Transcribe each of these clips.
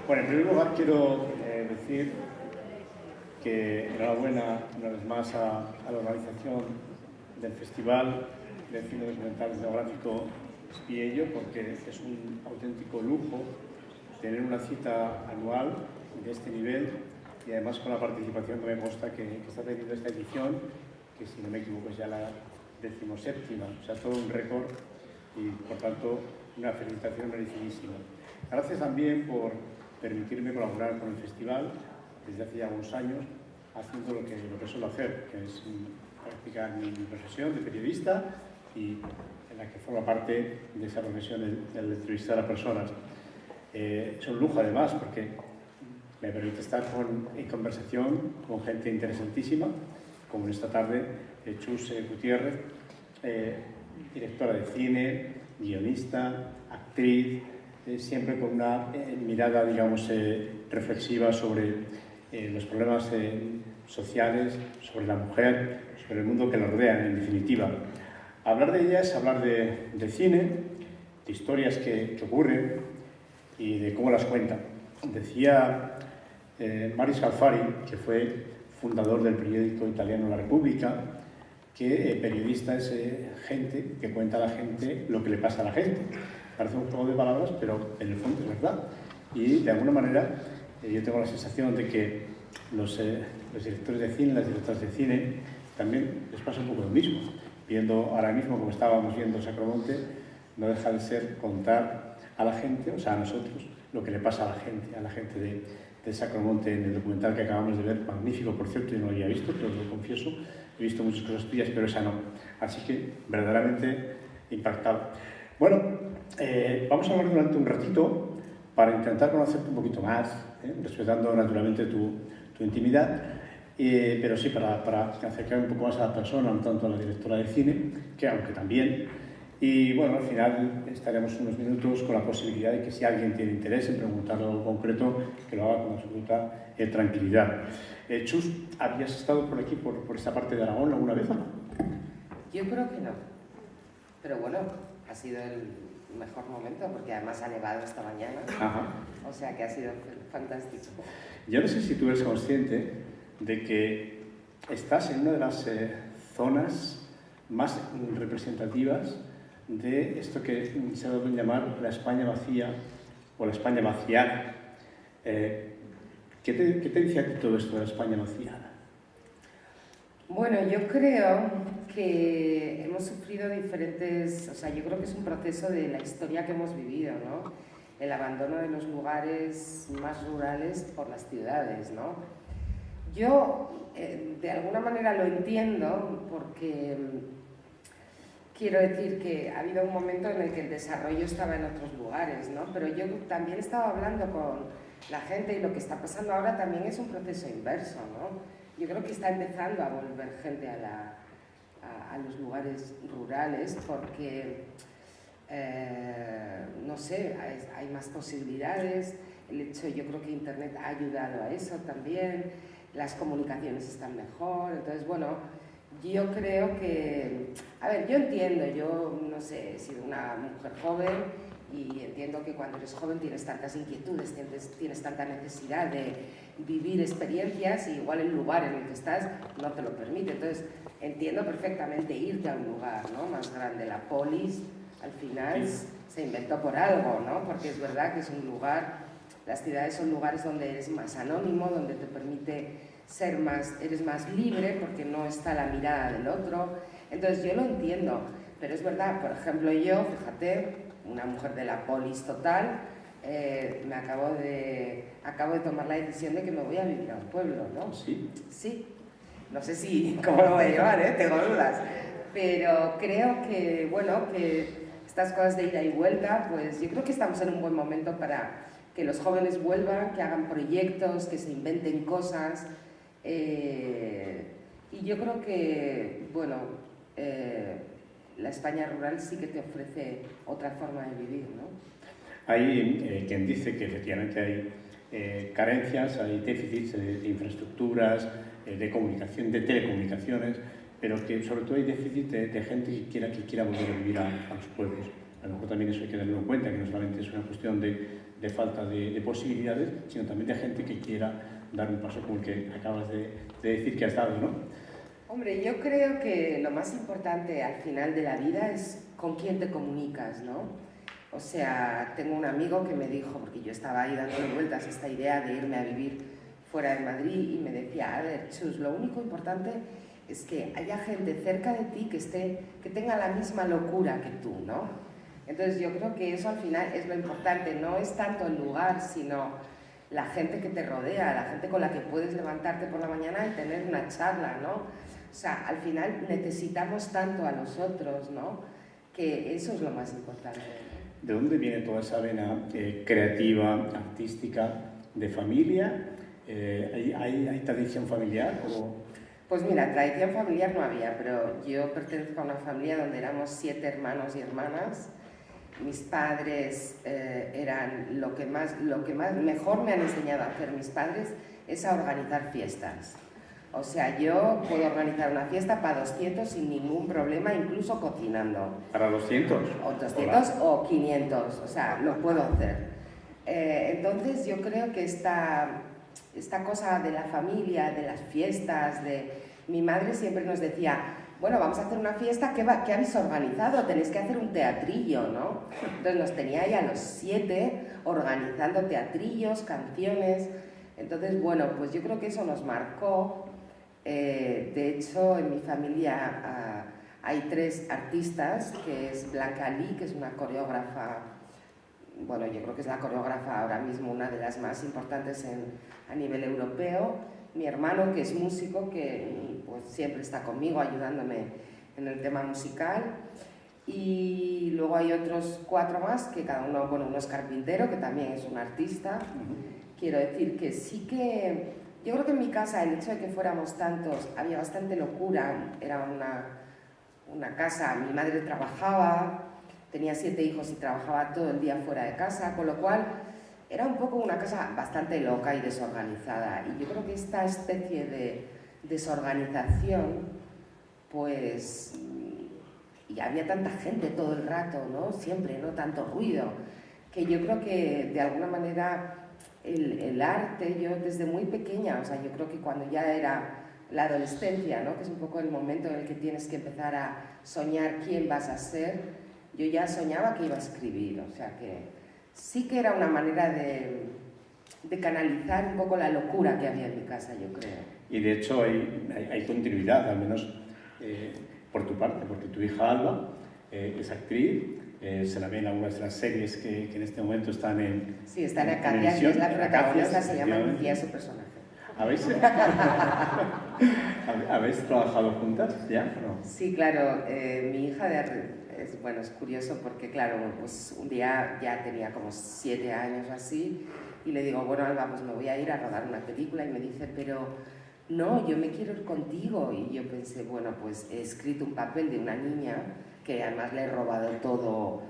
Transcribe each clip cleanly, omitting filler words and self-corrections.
Bueno, en primer lugar quiero decir que enhorabuena una vez más a la organización del Festival de Cine Documental Cinematográfico Espiello, porque es un auténtico lujo tener una cita anual de este nivel y además con la participación que me consta que está teniendo esta edición, que si no me equivoco es ya la 17ª, o sea, todo un récord y por tanto una felicitación merecidísima. Gracias también por permitirme colaborar con el festival desde hace ya unos años, haciendo lo que suelo hacer, que es practicar mi profesión de periodista y en la que forma parte de esa profesión el entrevistar a personas. Es un lujo además porque me permite estar en conversación con gente interesantísima, como esta tarde Chus Gutiérrez, directora de cine, guionista, actriz, siempre con una mirada, digamos, reflexiva sobre los problemas sociales, sobre la mujer, sobre el mundo que la rodea, en definitiva. Hablar de ella es hablar de cine, de historias que ocurren y de cómo las cuentan. Decía Mario Scalfari, que fue fundador del periódico italiano La Repubblica, que periodista es gente que cuenta a la gente lo que le pasa a la gente. Parece un juego de palabras, pero en el fondo es verdad. Y de alguna manera yo tengo la sensación de que los directores de cine, las directoras de cine, también les pasa un poco lo mismo. Viendo ahora mismo, como estábamos viendo Sacromonte, no deja de ser contar a la gente, o sea, a nosotros, lo que le pasa a la gente de Sacromonte en el documental que acabamos de ver, magnífico, por cierto, yo no lo había visto, pero lo confieso, he visto muchas cosas tuyas, pero esa no. Así que, verdaderamente impactado. Bueno, vamos a hablar durante un ratito para intentar conocerte un poquito más, respetando naturalmente tu intimidad, pero sí para acercar un poco más a la persona, no tanto a la directora de cine, que aunque también. Y bueno, al final estaremos unos minutos con la posibilidad de que si alguien tiene interés en preguntar algo concreto, que lo haga con absoluta tranquilidad. Chus, ¿habías estado por aquí, por esta parte de Aragón, alguna vez o no? Yo creo que no, pero bueno, ha sido el mejor momento porque además ha nevado esta mañana. Ajá. O sea que ha sido fantástico. Yo no sé si tú eres consciente de que estás en una de las zonas más representativas de esto que se ha dado en llamar la España vacía o la España vaciada. ¿Qué te dice a ti todo esto de la España vaciada? Bueno, yo creo que hemos sufrido diferentes, o sea, yo creo que es un proceso de la historia que hemos vivido, ¿no? El abandono de los lugares más rurales por las ciudades, ¿no? Yo, de alguna manera lo entiendo porque quiero decir que ha habido un momento en el que el desarrollo estaba en otros lugares, ¿no? Pero yo también estaba hablando con la gente y lo que está pasando ahora también es un proceso inverso, ¿no? Yo creo que está empezando a volver gente a los lugares rurales porque, no sé, hay más posibilidades. El hecho, yo creo que Internet ha ayudado a eso también, las comunicaciones están mejor, entonces, bueno, yo creo que, a ver, yo entiendo, yo no sé, he sido una mujer joven y entiendo que cuando eres joven tienes tantas inquietudes, tienes tanta necesidad de vivir experiencias y igual el lugar en el que estás no te lo permite. Entonces, entiendo perfectamente irte a un lugar, ¿no?, más grande. La polis, al final, se inventó por algo, ¿no? Porque es verdad que es un lugar, las ciudades son lugares donde eres más anónimo, donde te permite eres más libre porque no está la mirada del otro. Entonces yo lo entiendo, pero es verdad, por ejemplo yo, fíjate, una mujer de la polis total, acabo de tomar la decisión de que me voy a vivir a un pueblo, ¿no? Sí. Sí, no sé si cómo lo voy a llevar, tengo dudas, pero creo que, bueno, que estas cosas de ida y vuelta, pues yo creo que estamos en un buen momento para que los jóvenes vuelvan, que hagan proyectos, que se inventen cosas. Y yo creo que, bueno, la España rural sí que te ofrece otra forma de vivir, ¿no? Hay quien dice que efectivamente hay carencias, hay déficits de infraestructuras, de comunicación, de telecomunicaciones, pero que sobre todo hay déficit de gente que quiera volver a vivir a los pueblos. a lo mejor también eso hay que tenerlo en cuenta, que no solamente es una cuestión de falta de posibilidades, sino también de gente que quiera dar un paso como el que acabas de decir que has dado, ¿no? Hombre, yo creo que lo más importante al final de la vida es con quién te comunicas, ¿no? O sea, tengo un amigo que me dijo, porque yo estaba ahí dándole vueltas a esta idea de irme a vivir fuera de Madrid, y me decía, a ver, Chus, lo único importante es que haya gente cerca de ti que tenga la misma locura que tú, ¿no? Entonces yo creo que eso al final es lo importante, no es tanto el lugar, sino la gente que te rodea, la gente con la que puedes levantarte por la mañana y tener una charla, ¿no? O sea, al final necesitamos tanto a los otros, ¿no? Que eso es lo más importante. ¿De dónde viene toda esa vena creativa, artística, de familia? ¿Hay tradición familiar? Pues mira, tradición familiar no había, pero yo pertenezco a una familia donde éramos 7 hermanos y hermanas. Mis padres eran lo que mejor me han enseñado a hacer mis padres es a organizar fiestas. O sea, yo puedo organizar una fiesta para 200 sin ningún problema, incluso cocinando. ¿Para 200? O 200 o 500, o sea, lo puedo hacer. Entonces yo creo que esta cosa de la familia, de las fiestas, mi madre siempre nos decía, bueno, vamos a hacer una fiesta, ¿qué habéis organizado? Tenéis que hacer un teatrillo, ¿no? Entonces nos tenía ahí a los 7 organizando teatrillos, canciones. Entonces, bueno, pues yo creo que eso nos marcó. De hecho, en mi familia hay 3 artistas, que es Blanca Lee, que es una coreógrafa, bueno, yo creo que es la coreógrafa ahora mismo una de las más importantes a nivel europeo, mi hermano, que es músico, que pues siempre está conmigo ayudándome en el tema musical, y luego hay otros 4 más, que cada uno, bueno, uno es carpintero, que también es un artista. Quiero decir que sí que yo creo que en mi casa el hecho de que fuéramos tantos, había bastante locura, era una casa, mi madre trabajaba, tenía 7 hijos y trabajaba todo el día fuera de casa, con lo cual era un poco una casa bastante loca y desorganizada. Y yo creo que esta especie de desorganización, pues, y había tanta gente todo el rato, ¿no? Siempre, ¿no? Tanto ruido, que yo creo que de alguna manera el arte, yo desde muy pequeña, o sea, yo creo que cuando ya era la adolescencia, ¿no? Que es un poco el momento en el que tienes que empezar a soñar quién vas a ser, yo ya soñaba que iba a escribir, o sea que sí que era una manera de canalizar un poco la locura que había en mi casa, yo creo. Y de hecho hay continuidad, al menos por tu parte, porque tu hija Alba es actriz, se la ve en algunas de las series que en este momento están en Sí, está en Acacia, que es la protagonista, se llama Lucía su personaje. ¿Habéis trabajado juntas ya? ¿No? Sí, claro, mi hija bueno, es curioso porque, claro, pues un día ya tenía como 7 años o así, y le digo, bueno, Alba, pues me voy a ir a rodar una película, y me dice, pero no, yo me quiero ir contigo. Y yo pensé, bueno, pues he escrito un papel de una niña que además le he robado todo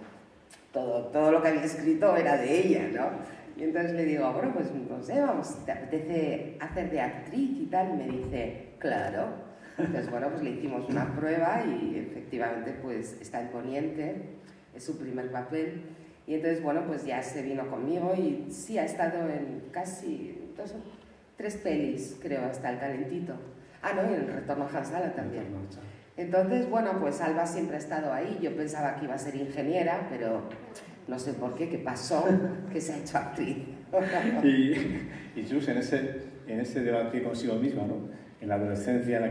lo que había escrito era de ella, ¿no? Y entonces le digo, bueno, pues no sé, vamos, ¿te apetece hacer de actriz y tal? Y me dice, claro. Entonces, bueno, pues le hicimos una prueba y efectivamente pues está en Poniente, es su primer papel. Y entonces, bueno, pues ya se vino conmigo y sí, ha estado en casi 2 o 3 pelis, creo, hasta El Calentito. Ah, no, y en El Retorno a Hansala también. Entonces, bueno, pues Alba siempre ha estado ahí. Yo pensaba que iba a ser ingeniera, pero no sé por qué pasó, que se ha hecho actriz. y Chus, en ese debate consigo misma, ¿no? En la adolescencia,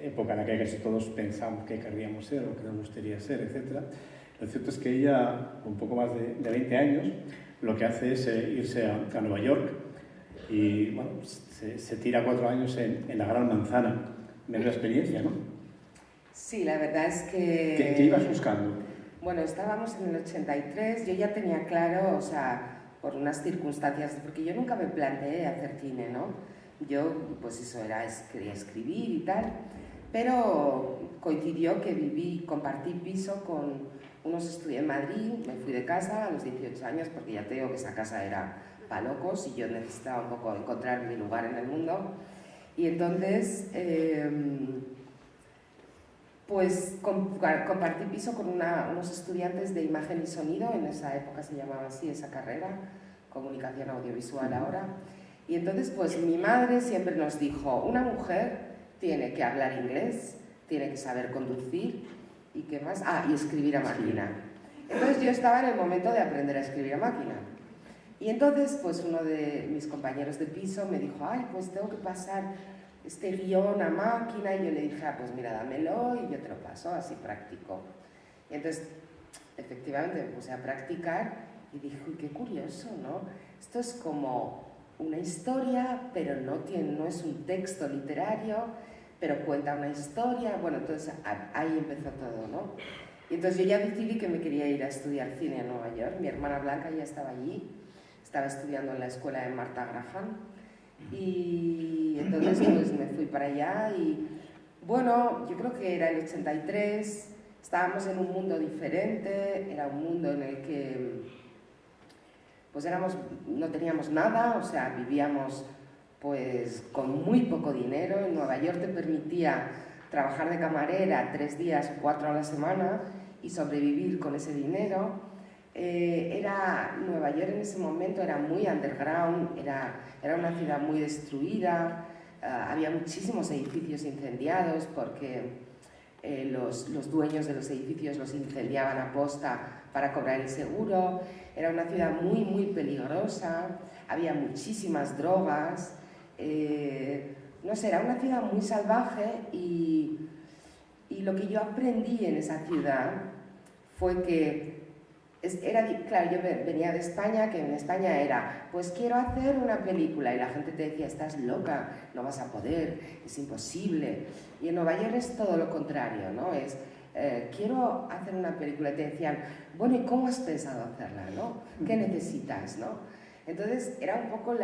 época en la que casi todos pensamos que querríamos ser o que nos gustaría ser, etc. Lo cierto es que ella, con un poco más de 20 años, lo que hace es irse a Nueva York y bueno, se tira 4 años en la Gran Manzana. Menuda experiencia, ¿no? Sí, la verdad es que... ¿Qué ibas buscando? Bueno, estábamos en el 83, yo ya tenía claro, o sea, por unas circunstancias, porque yo nunca me planteé hacer cine, ¿no? Yo, pues eso, quería escribir y tal, pero coincidió que compartí piso con unos estudiantes en Madrid, me fui de casa a los 18 años, porque ya te digo que esa casa era para locos y yo necesitaba un poco encontrar mi lugar en el mundo. Y entonces, Pues compartí piso con unos estudiantes de imagen y sonido, en esa época se llamaba así esa carrera, comunicación audiovisual ahora. Y entonces pues mi madre siempre nos dijo, una mujer tiene que hablar inglés, tiene que saber conducir y qué más, y escribir a máquina. Entonces yo estaba en el momento de aprender a escribir a máquina. Y entonces pues uno de mis compañeros de piso me dijo, ay, pues tengo que pasar este guión a máquina, y yo le dije, pues mira, dámelo y yo te lo paso, así práctico. Y entonces, efectivamente, me puse a practicar y dije, uy, qué curioso, ¿no? Esto es como una historia, pero no es un texto literario, pero cuenta una historia. Bueno, entonces ahí empezó todo, ¿no? Y entonces yo ya decidí que me quería ir a estudiar cine a Nueva York. Mi hermana Blanca ya estaba allí, estaba estudiando en la escuela de Martha Graham. Y entonces pues me fui para allá y bueno, yo creo que era el 83, estábamos en un mundo diferente, era un mundo en el que pues no teníamos nada, o sea, vivíamos pues con muy poco dinero. En Nueva York te permitía trabajar de camarera 3 días o 4 a la semana y sobrevivir con ese dinero. Nueva York en ese momento era muy underground, era una ciudad muy destruida, había muchísimos edificios incendiados porque los dueños de los edificios los incendiaban a posta para cobrar el seguro. Era una ciudad muy, muy peligrosa, había muchísimas drogas, no sé, era una ciudad muy salvaje y lo que yo aprendí en esa ciudad fue que claro, yo venía de España, que en España era, pues quiero hacer una película, y la gente te decía, estás loca, no vas a poder, es imposible. Y en Nueva York es todo lo contrario, ¿no? Es, quiero hacer una película, y te decían, bueno, ¿y cómo has pensado hacerla, no? ¿Qué necesitas, no? Entonces era un poco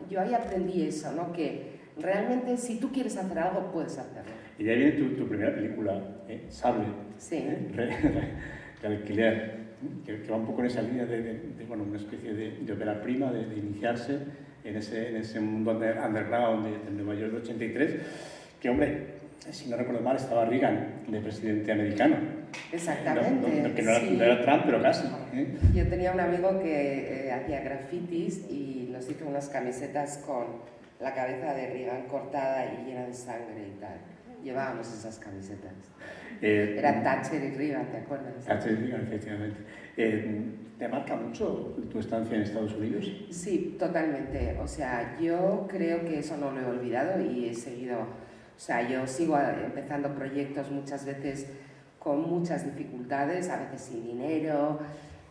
yo ahí aprendí eso, ¿no? Que realmente si tú quieres hacer algo, puedes hacerlo. Y de ahí viene tu primera película, Sable. Sí. De alquiler. Que va un poco en esa línea bueno, una especie de ópera prima, de iniciarse en ese mundo underground de Nueva York del 83, que, hombre, si no recuerdo mal, estaba Reagan de presidente americano. Exactamente. Que no era Trump, pero casi. Yo tenía un amigo que hacía grafitis y nos hizo unas camisetas con la cabeza de Reagan cortada y llena de sangre y tal. Llevábamos esas camisetas. Era Thatcher y Reagan, ¿te acuerdas? Thatcher y Reagan, efectivamente. ¿Te marca mucho tu estancia en Estados Unidos? Sí, totalmente. O sea, yo creo que eso no lo he olvidado y he seguido... O sea, yo sigo empezando proyectos muchas veces con muchas dificultades, a veces sin dinero,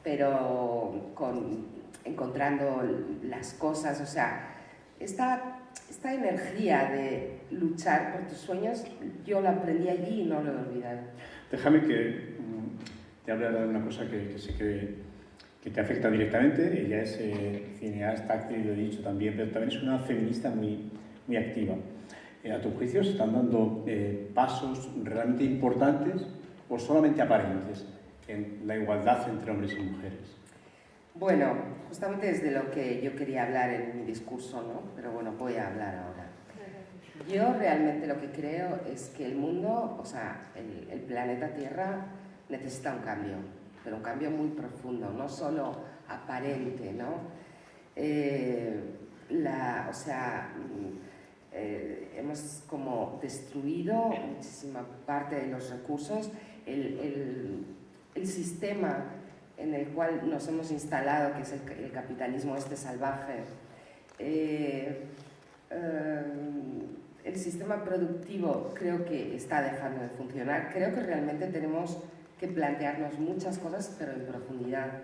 pero encontrando las cosas. O sea, esta energía de luchar por tus sueños, yo la aprendí allí y no lo he olvidado. Déjame que te hable de una cosa que sé que te afecta directamente. Ella es cineasta, actriz, lo he dicho también, pero también es una feminista muy, muy activa. ¿A tu juicio se están dando pasos realmente importantes o solamente aparentes en la igualdad entre hombres y mujeres? Bueno, justamente es de lo que yo quería hablar en mi discurso, ¿no? Pero bueno, voy a hablar ahora. Yo realmente lo que creo es que el mundo, o sea, el planeta Tierra necesita un cambio, pero un cambio muy profundo, no solo aparente, ¿no? Hemos como destruido muchísima parte de los recursos, el sistema en el cual nos hemos instalado, que es el capitalismo salvaje, el sistema productivo creo que está dejando de funcionar. Creo que realmente tenemos que plantearnos muchas cosas, pero en profundidad.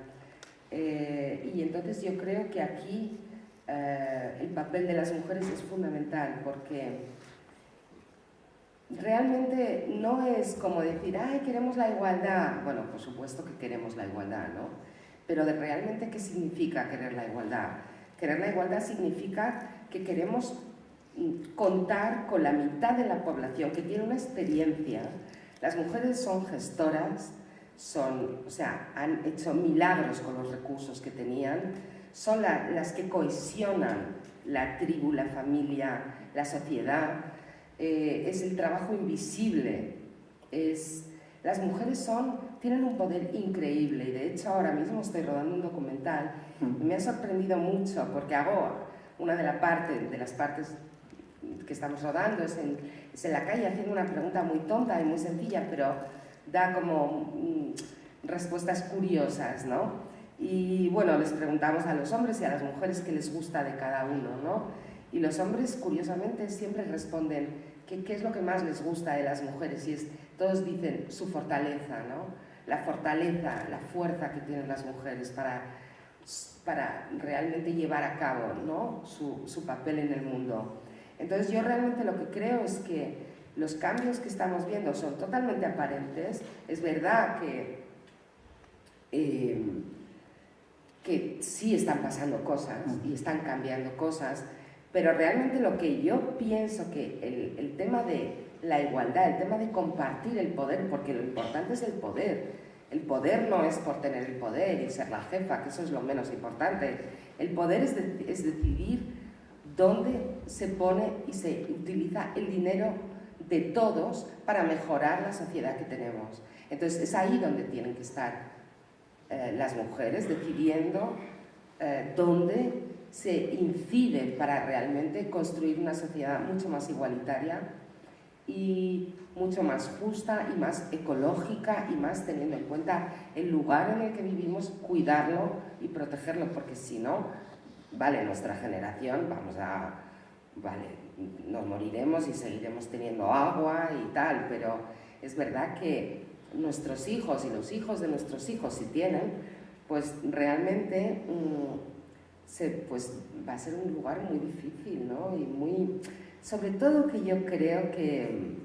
Y entonces yo creo que aquí el papel de las mujeres es fundamental, porque realmente no es como decir, ay, queremos la igualdad. Bueno, por supuesto que queremos la igualdad, ¿no? Pero realmente, ¿qué significa querer la igualdad? Querer la igualdad significa que queremos contar con la mitad de la población que tiene una experiencia. Las mujeres son gestoras, han hecho milagros con los recursos que tenían, son las que cohesionan la tribu, la familia, la sociedad. Es el trabajo invisible las mujeres tienen un poder increíble y de hecho ahora mismo estoy rodando un documental y me ha sorprendido mucho porque una de las partes que estamos rodando es en la calle haciendo una pregunta muy tonta y muy sencilla, pero da como respuestas curiosas, ¿no? Y bueno, les preguntamos a los hombres y a las mujeres qué les gusta de cada uno, ¿no? Y los hombres, curiosamente, siempre responden qué es lo que más les gusta de las mujeres y todos dicen su fortaleza, ¿no? La fortaleza, la fuerza que tienen las mujeres para realmente llevar a cabo, ¿no? su papel en el mundo. Entonces yo realmente lo que creo es que los cambios que estamos viendo son totalmente aparentes. Es verdad que sí están pasando cosas y están cambiando cosas, pero realmente lo que yo pienso que el tema de la igualdad, el tema de compartir el poder, porque lo importante es el poder no es por tener el poder y ser la jefa, que eso es lo menos importante, el poder es decidir dónde se pone y se utiliza el dinero de todos para mejorar la sociedad que tenemos. Entonces es ahí donde tienen que estar las mujeres, decidiendo dónde se incide para realmente construir una sociedad mucho más igualitaria y mucho más justa y más ecológica y más teniendo en cuenta el lugar en el que vivimos, cuidarlo y protegerlo, porque si no, vale, nuestra generación nos moriremos y seguiremos teniendo agua y tal, pero es verdad que nuestros hijos y los hijos de nuestros hijos, si tienen, pues realmente pues va a ser un lugar muy difícil, ¿no? Y sobre todo que yo creo que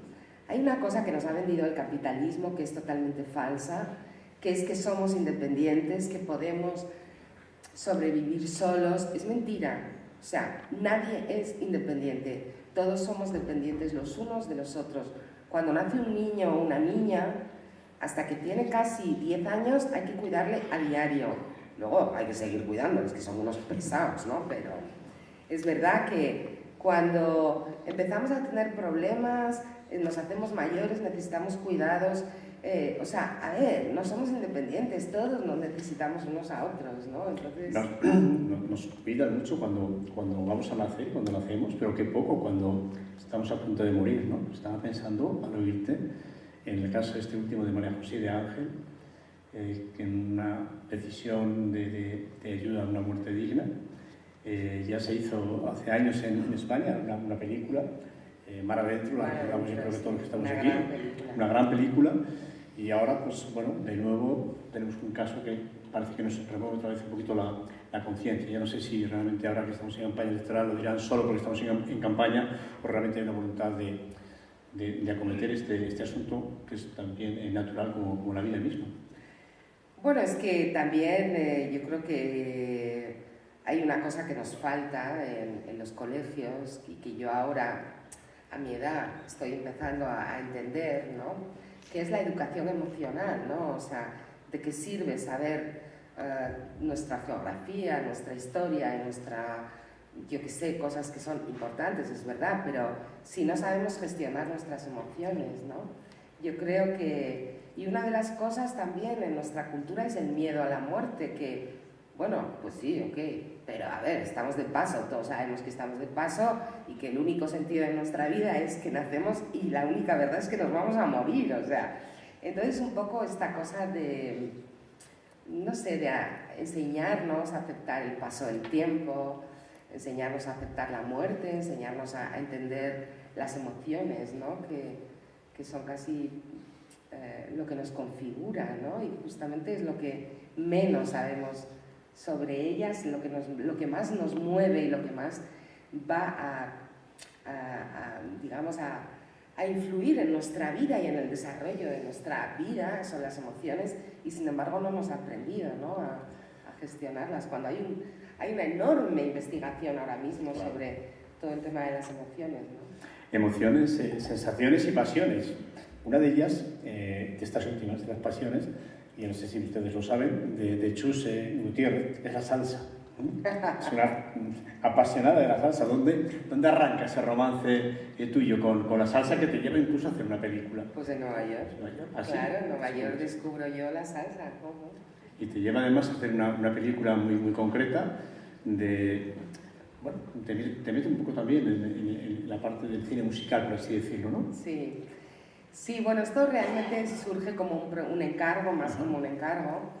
hay una cosa que nos ha vendido el capitalismo que es totalmente falsa, que es que somos independientes, que podemos sobrevivir solos. Es mentira. O sea, nadie es independiente. Todos somos dependientes los unos de los otros. Cuando nace un niño o una niña, hasta que tiene casi 10 años, hay que cuidarle a diario. Luego hay que seguir cuidándoles, que son unos pesados, ¿no? Pero es verdad que cuando empezamos a tener problemas, nos hacemos mayores, necesitamos cuidados. O sea, a ver, no somos independientes, todos nos necesitamos unos a otros, ¿no? Entonces... Nos cuidan mucho cuando vamos a nacer, cuando nacemos, pero qué poco cuando estamos a punto de morir, ¿no? Estaba pensando, al oírte, en el caso este último de María José de Ángel, que en una decisión de ayuda a una muerte digna, ya se hizo hace años en España una película, Mar Adentro, la recordamos yo creo que todos los que estamos aquí, una gran película, y ahora pues bueno, de nuevo tenemos un caso que parece que nos remueve otra vez un poquito la conciencia. Ya no sé si realmente ahora que estamos en campaña electoral lo dirán solo porque estamos en campaña o realmente hay una voluntad de acometer este asunto que es también natural como la vida misma. Bueno, es que también yo creo que hay una cosa que nos falta en los colegios y que yo ahora, a mi edad, estoy empezando a entender, ¿no? Que es la educación emocional, ¿no? O sea, ¿de qué sirve saber nuestra geografía, nuestra historia, yo qué sé, cosas que son importantes, es verdad, pero si no sabemos gestionar nuestras emociones, ¿no? Yo creo que... Y una de las cosas también en nuestra cultura es el miedo a la muerte, que, bueno, pues sí, ok, pero a ver, estamos de paso, todos sabemos que estamos de paso y que el único sentido de nuestra vida es que nacemos y la única verdad es que nos vamos a morir, o sea, entonces un poco esta cosa de, no sé, de enseñarnos a aceptar el paso del tiempo, enseñarnos a aceptar la muerte, enseñarnos a entender las emociones, ¿no? Que son casi lo que nos configura, ¿no? Y justamente es lo que menos sabemos sobre ellas, lo que más nos mueve y lo que más va digamos, a influir en nuestra vida y en el desarrollo de nuestra vida son las emociones, y sin embargo no hemos aprendido, ¿no? a gestionarlas, cuando hay una enorme investigación ahora mismo sobre todo el tema de las emociones, ¿no? Emociones, sensaciones y pasiones. Una de ellas, de estas últimas, de las pasiones, y no sé si ustedes lo saben, de Chus Gutiérrez, es la salsa. Es una apasionada de la salsa. ¿Dónde arranca ese romance tuyo con la salsa que te lleva incluso a hacer una película? Pues en Nueva York. ¿Nueva York? ¿Ah, sí? Claro, en Nueva York descubro yo la salsa. ¿Cómo? Y te lleva además a hacer una película muy concreta de... Bueno, te mete un poco también en la parte del cine musical, por así decirlo, ¿no? Sí. Sí, bueno, esto realmente surge como un encargo, más como un encargo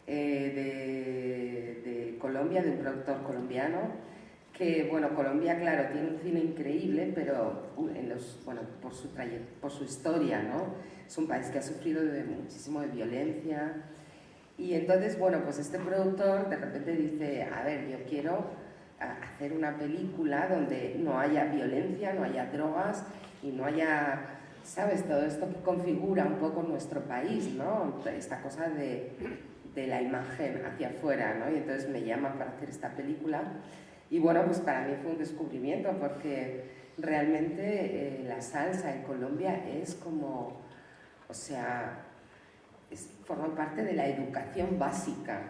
de Colombia, de un productor colombiano, que, bueno, Colombia, claro, tiene un cine increíble, pero bueno, por su historia, ¿no? Es un país que ha sufrido muchísimo de violencia. Y entonces, bueno, pues este productor de repente dice, a ver, yo quiero hacer una película donde no haya violencia, no haya drogas y no haya, ¿sabes? Todo esto que configura un poco nuestro país, ¿no? Esta cosa de la imagen hacia afuera, ¿no? Y entonces me llama para hacer esta película. Y bueno, pues para mí fue un descubrimiento porque realmente la salsa en Colombia es como, o sea, forma parte de la educación básica.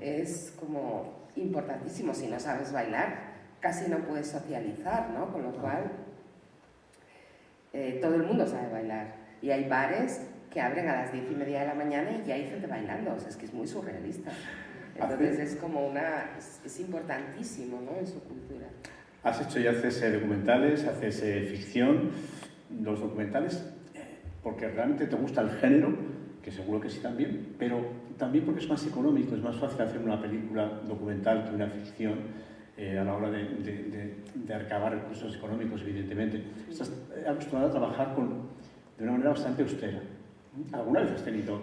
Es como importantísimo. Si no sabes bailar, casi no puedes socializar, ¿no? Con lo cual, todo el mundo sabe bailar. Y hay bares que abren a las 10:30 de la mañana y ya hay gente bailando. O sea, es que es muy surrealista. Entonces es como es importantísimo, ¿no? En su cultura. Has hecho y haces documentales, haces ficción. Los documentales, porque realmente te gusta el género, que seguro que sí también, pero también porque es más económico, es más fácil hacer una película documental que una ficción a la hora de recabar recursos económicos, evidentemente. Estás acostumbrado a trabajar de una manera bastante austera. ¿Alguna vez has tenido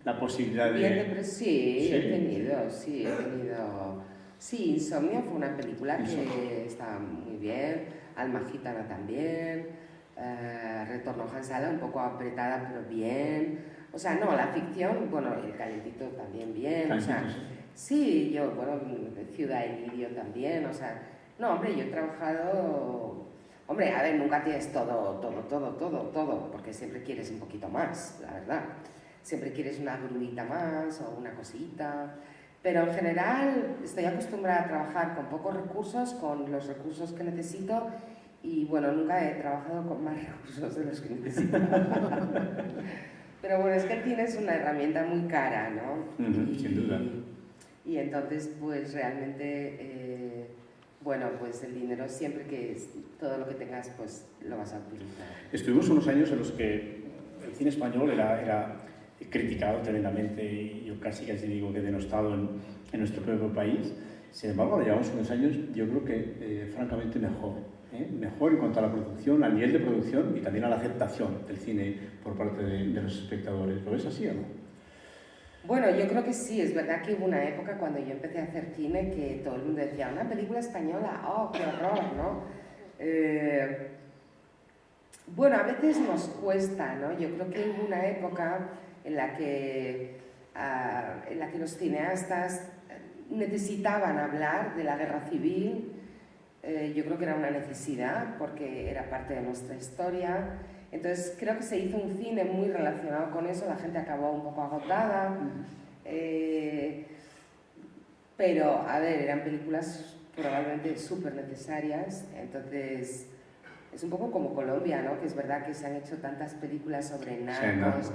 la posibilidad de...? Sí, he tenido. Sí, Insomnio fue una película que estaba muy bien, Alma Gitana también, Retorno a Hansala un poco apretada pero bien. O sea, no, la ficción, bueno, El Calentito también bien, o sea, sí, yo, bueno, Ciudad y Lirio también, o sea, no, hombre, yo he trabajado... Hombre, a ver, nunca tienes todo, porque siempre quieres un poquito más, la verdad. Siempre quieres una gruita más o una cosita, pero en general estoy acostumbrada a trabajar con pocos recursos, con los recursos que necesito, y bueno, nunca he trabajado con más recursos de los que necesito. Pero bueno, es que el cine es una herramienta muy cara, ¿no? Sin duda. Y entonces, pues realmente, bueno, pues el dinero siempre todo lo que tengas, pues lo vas a utilizar. Estuvimos unos años en los que el cine español era criticado tremendamente y yo casi digo que denostado en nuestro propio país. Sin embargo, ahora llevamos unos años, yo creo que francamente mejor en cuanto a la producción, al nivel de producción y también a la aceptación del cine por parte de los espectadores. ¿Lo ves así o no? Bueno, yo creo que sí, es verdad que hubo una época cuando yo empecé a hacer cine que todo el mundo decía, una película española, ¡oh, qué horror!, ¿no? Bueno, a veces nos cuesta, ¿no? Yo creo que hubo una época en la que los cineastas necesitaban hablar de la guerra civil. Yo creo que era una necesidad porque era parte de nuestra historia. Entonces creo que se hizo un cine muy relacionado con eso, la gente acabó un poco agotada, pero a ver, eran películas probablemente súper necesarias. Entonces es un poco como Colombia, ¿no? Que es verdad que se han hecho tantas películas sobre narcos,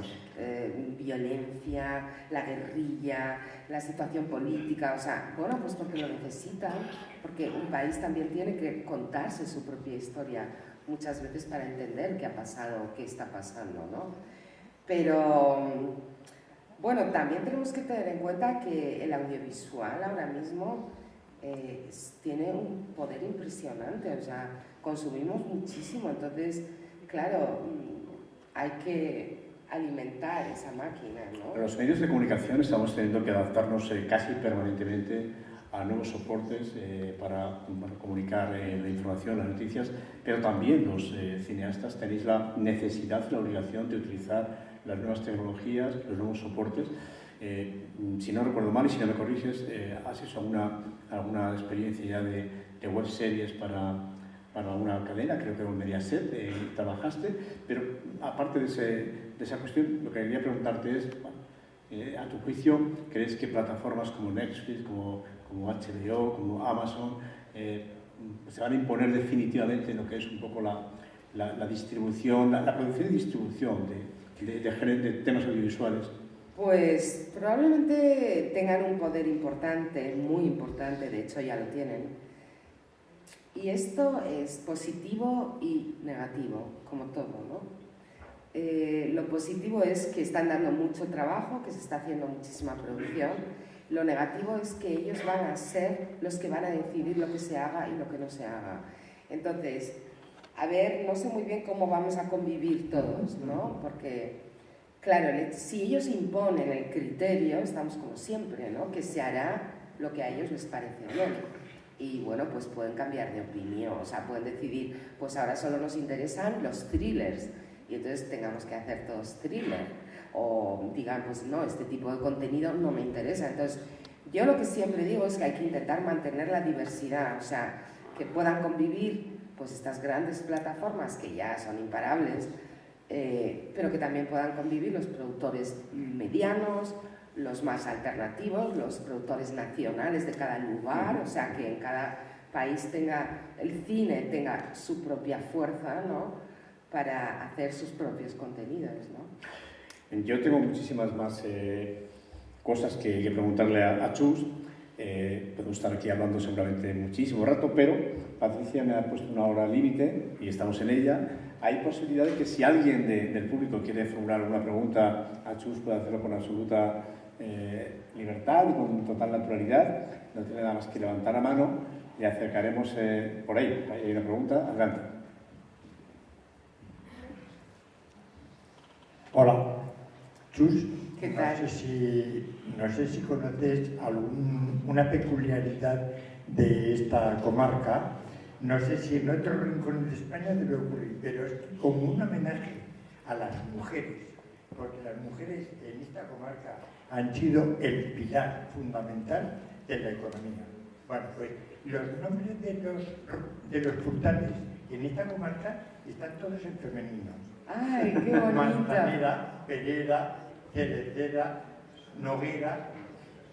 violencia, la guerrilla, la situación política, o sea, bueno, pues porque lo necesitan, porque un país también tiene que contarse su propia historia muchas veces para entender qué ha pasado, qué está pasando, ¿no? Pero, bueno, también tenemos que tener en cuenta que el audiovisual ahora mismo tiene un poder impresionante, o sea, consumimos muchísimo, entonces, claro, hay que alimentar esa máquina, ¿no? Los medios de comunicación estamos teniendo que adaptarnos casi permanentemente a nuevos soportes para comunicar la información, las noticias, pero también los cineastas tenéis la necesidad y la obligación de utilizar las nuevas tecnologías, los nuevos soportes. Si no recuerdo mal y si no me corriges, has hecho alguna experiencia ya de web series para una cadena, creo que en Mediaset trabajaste, pero aparte de esa cuestión, lo que quería preguntarte es, a tu juicio, ¿crees que plataformas como Netflix, como como HBO, como Amazon, se van a imponer definitivamente en lo que es un poco la distribución, la producción y distribución de temas audiovisuales? Pues probablemente tengan un poder importante, muy importante, de hecho ya lo tienen. Y esto es positivo y negativo, como todo, ¿no? Lo positivo es que están dando mucho trabajo, que se está haciendo muchísima producción. Lo negativo es que ellos van a ser los que van a decidir lo que se haga y lo que no se haga. Entonces, a ver, no sé muy bien cómo vamos a convivir todos, ¿no? Porque, claro, si ellos imponen el criterio, estamos como siempre, ¿no? Que se hará lo que a ellos les parece bien. Y bueno, pues pueden cambiar de opinión, o sea, pueden decidir, pues ahora solo nos interesan los thrillers, y entonces tengamos que hacer todos thriller, o digan, pues no, este tipo de contenido no me interesa. Entonces, yo lo que siempre digo es que hay que intentar mantener la diversidad, o sea, que puedan convivir pues estas grandes plataformas que ya son imparables, pero que también puedan convivir los productores medianos, los más alternativos, los productores nacionales de cada lugar, o sea, que en cada país el cine tenga su propia fuerza, ¿no?, para hacer sus propios contenidos, ¿no? Yo tengo muchísimas más cosas que preguntarle a Chus. Podemos estar aquí hablando seguramente muchísimo rato, pero Patricia me ha puesto una hora límite y estamos en ella. Hay posibilidad de que si alguien del público quiere formular alguna pregunta a Chus, pueda hacerlo con absoluta libertad y con total naturalidad. No tiene nada más que levantar la mano y acercaremos por ahí. Hay una pregunta, adelante. Hola, Chus. ¿Qué tal? No sé si conoces una peculiaridad de esta comarca. No sé si en otros rincones de España debe ocurrir, pero es como un homenaje a las mujeres, porque las mujeres en esta comarca han sido el pilar fundamental de la economía. Bueno, pues los nombres de los frutales en esta comarca están todos en femenino. ¡Ay, qué bonito! Manzanera, perera, cerecera, noguera,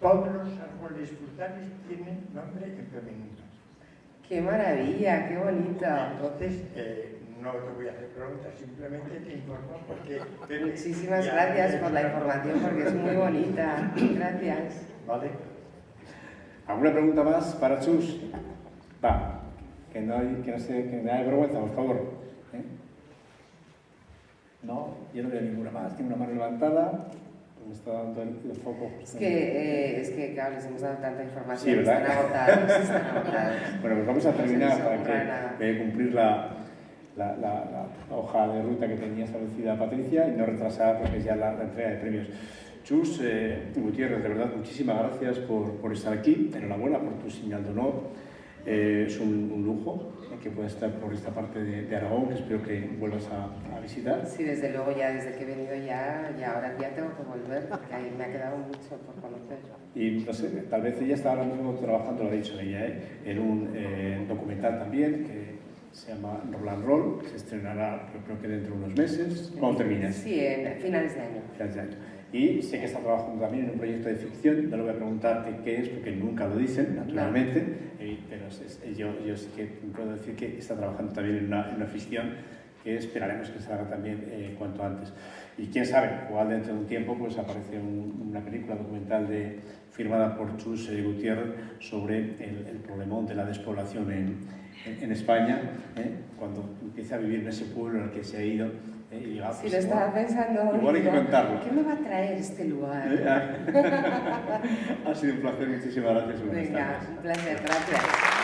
todos los árboles frutales tienen nombre en femenino. ¡Qué maravilla, qué bonito! Entonces, no te voy a hacer preguntas, simplemente te informo porque... Muchísimas gracias por la información, porque es muy bonita. Gracias. Vale. ¿Alguna pregunta más para Chus? Va, que no hay vergüenza, por favor. No, yo no veo ninguna más. Tengo una mano levantada. Me está dando el foco. Es que claro, les hemos dado tanta información. Sí, ¿verdad? Están agotados. Bueno, pues vamos a terminar No para cumplir la hoja de ruta que tenía establecida Patricia y no retrasar porque es ya la entrega de premios. Chus Gutiérrez, de verdad, muchísimas gracias por estar aquí. Enhorabuena por tu señal de honor. Es un lujo que puedas estar por esta parte de Aragón, que espero que vuelvas a visitar. Sí, desde luego, ya desde que he venido ahora ya tengo que volver, porque ahí me ha quedado mucho por conocer. Y no sé, tal vez ella está ahora mismo trabajando, lo ha dicho ella, en un documental también que se llama Roll & Roll, que se estrenará yo creo que dentro de unos meses. ¿Cuándo terminas? Sí, en finales de año. Finales de año. Y sé que está trabajando también en un proyecto de ficción, no le voy a preguntar qué es, porque nunca lo dicen, naturalmente, pero yo sí que puedo decir que está trabajando también en una ficción que esperaremos que salga también cuanto antes. Y quién sabe, igual dentro de un tiempo pues aparece una película documental firmada por Chus Gutiérrez sobre el problemón de la despoblación en España, cuando empieza a vivir en ese pueblo en el que se ha ido. Sí, lo estaba pensando. Igual hay que contarlo. ¿Qué me va a traer este lugar? Ha sido un placer, muchísimas gracias. Venga, un placer, gracias.